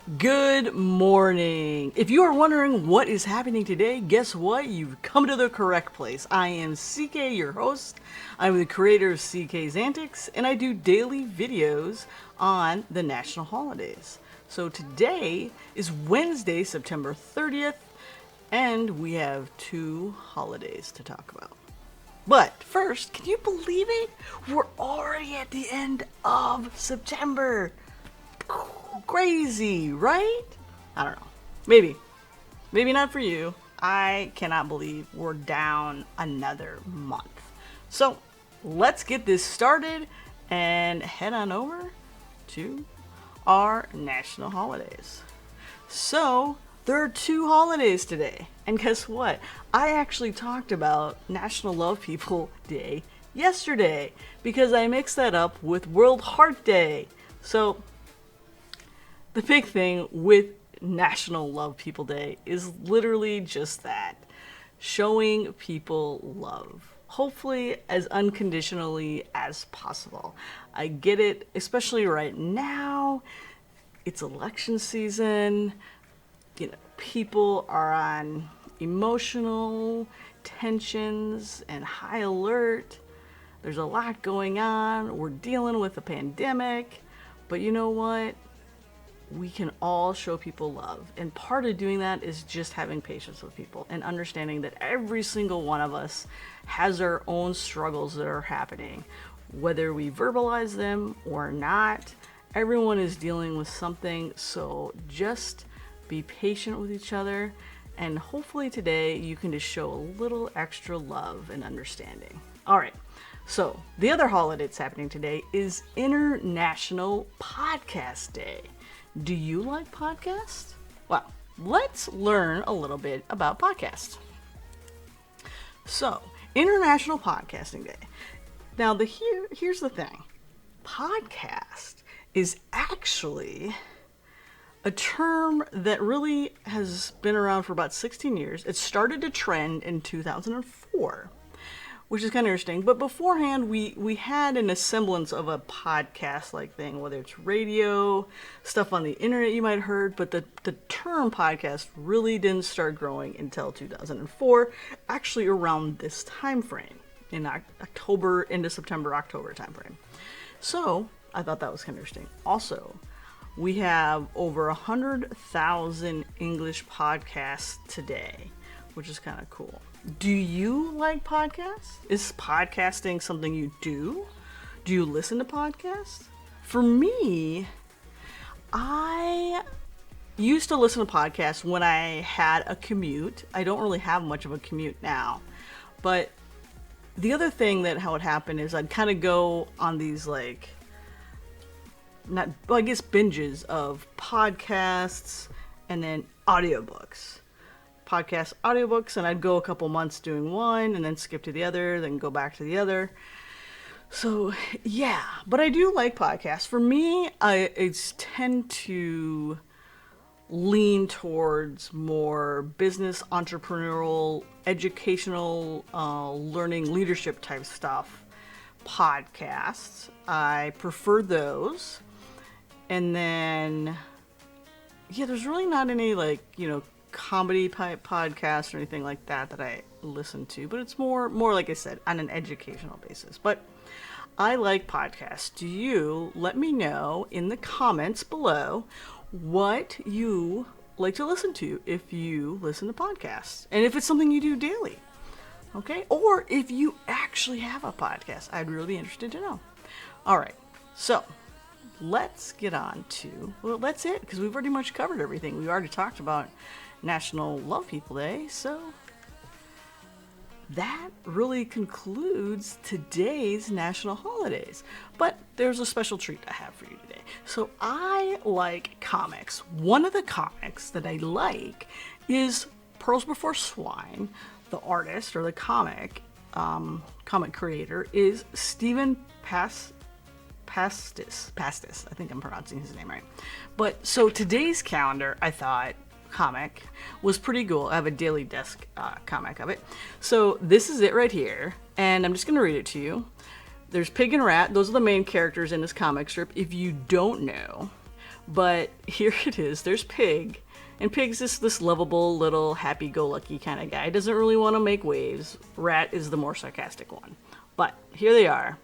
Good morning. If you are wondering what is happening today, guess what? You've come to the correct place. I am CK, your host. I'm the creator of CK's Antics, and I do daily videos on the national holidays. So today is Wednesday, September 30th, and we have two holidays to talk about. But first, can you believe it? We're already at the end of September. Crazy, right? I don't know. Maybe not for you. I cannot believe we're down another month. So let's get this started and head on over to our national holidays. So there are two holidays today. And guess what? I actually talked about National Love People Day yesterday because I mixed that up with World Heart Day. So the big thing with National Love People Day is literally just that. Showing people love. Hopefully as unconditionally as possible. I get it, especially right now. It's election season. You know, people are on emotional tensions and high alert. There's a lot going on. We're dealing with a pandemic. But you know what? We can all show people love. And part of doing that is just having patience with people and understanding that every single one of us has our own struggles that are happening. Whether we verbalize them or not, everyone is dealing with something. So just be patient with each other. And hopefully today you can just show a little extra love and understanding. All right. So the other holiday that's happening today is International Podcast Day. Do you like podcasts? Well, let's learn a little bit about podcasts. So, International Podcasting Day. Now, here's the thing. Podcast is actually a term that really has been around for about 16 years. It started to trend in 2004. Which is kind of interesting. But beforehand, we had an semblance of a podcast-like thing, whether it's radio, stuff on the internet you might have heard. But the term podcast really didn't start growing until 2004, actually around this time frame, in October, into September, October time frame. So I thought that was kind of interesting. Also, we have over 100,000 English podcasts today, which is kind of cool. Do you like podcasts? Is podcasting something you do? Do you listen to podcasts? For me, I used to listen to podcasts when I had a commute. I don't really have much of a commute now. But the other thing that how it happened is I'd kind of go on these binges of podcasts and then audiobooks. Podcast audiobooks, and I'd go a couple months doing one and then skip to the other, then go back to the other. So yeah, but I do like podcasts. For me, I tend to lean towards more business, entrepreneurial, educational, learning, leadership type stuff. Podcasts, I prefer those. And then yeah, there's really not any comedy type podcasts or anything like that I listen to, but it's more like I said, on an educational basis. But I like podcasts. Do you? Let me know in the comments below what you like to listen to if you listen to podcasts, and if it's something you do daily. Okay, or if you actually have a podcast, I'd really be interested to know. All right, so let's get on to, well, that's it, because we've pretty much covered everything. We already talked about National Love People Day, so that really concludes today's national holidays. But there's a special treat I have for you today. So I like comics. One of the comics that I like is Pearls Before Swine. The artist or the comic creator is Stephen Pastis. I think I'm pronouncing his name right. But so today's calendar, I thought, comic was pretty cool. I have a Daily Desk comic of it. So this is it right here, and I'm just going to read it to you. There's Pig and Rat. Those are the main characters in this comic strip. If you don't know, But here it is. There's Pig. And Pig's this lovable, little, happy-go-lucky kind of guy. Doesn't really want to make waves. Rat is the more sarcastic one. But here they are.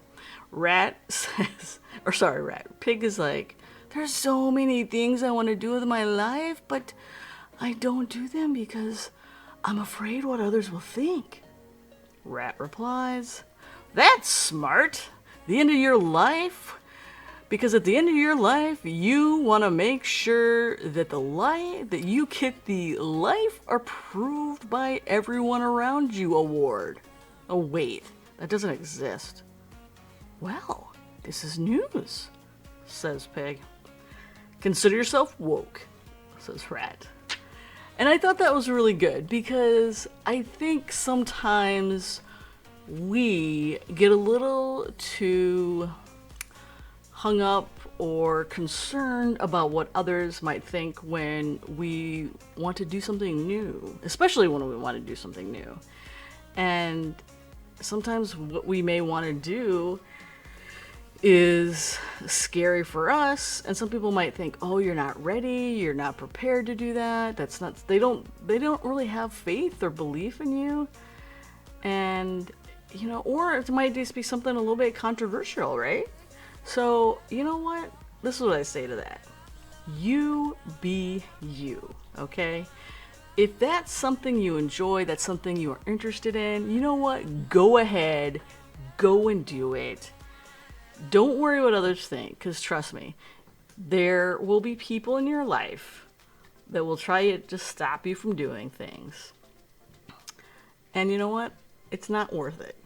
Rat says, or sorry, Pig is like, there's so many things I want to do with my life, but I don't do them because I'm afraid what others will think. Rat replies, that's smart. The end of your life? Because at the end of your life, you want to make sure that that you get the life approved by everyone around you award. Oh wait, that doesn't exist. Well, this is news, says Pig. Consider yourself woke, says Rat. And I thought that was really good because I think sometimes we get a little too hung up or concerned about what others might think when we want to do something new, especially when we want to do something new. And sometimes what we may want to do is scary for us, and some people might think, oh, you're not ready, you're not prepared to do that. That's not, they don't really have faith or belief in you. And or it might just be something a little bit controversial, right? So, you know what? This is what I say to that. You be you, okay? If that's something you enjoy, that's something you are interested in, you know what? Go ahead, go and do it. Don't worry what others think, because trust me, there will be people in your life that will try to stop you from doing things. And you know what? It's not worth it.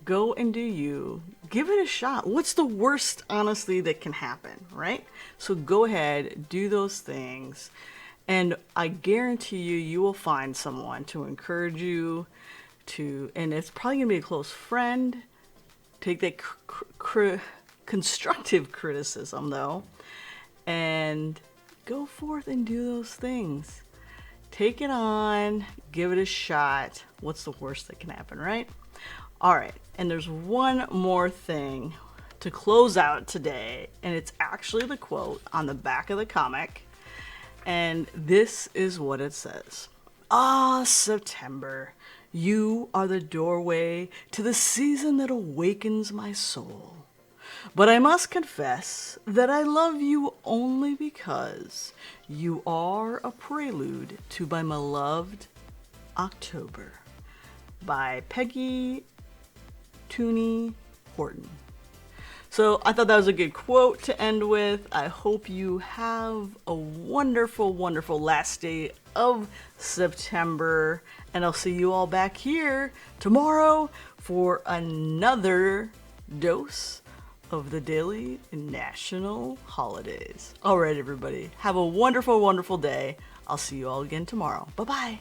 Go and do you. Give it a shot. What's the worst, honestly, that can happen, right? So go ahead, do those things, and I guarantee you will find someone to encourage you to, and it's probably going to be a close friend. Take that constructive criticism, though, and go forth and do those things. Take it on. Give it a shot. What's the worst that can happen, right? All right, and there's one more thing to close out today, and it's actually the quote on the back of the comic, and this is what it says. Ah, September, you are the doorway to the season that awakens my soul. But I must confess that I love you only because you are a prelude to my beloved October. By Peggy Tooney Horton. So I thought that was a good quote to end with. I hope you have a wonderful, wonderful last day of September. And I'll see you all back here tomorrow for another dose of the daily national holidays. All right, everybody. Have a wonderful, wonderful day. I'll see you all again tomorrow. Bye-bye.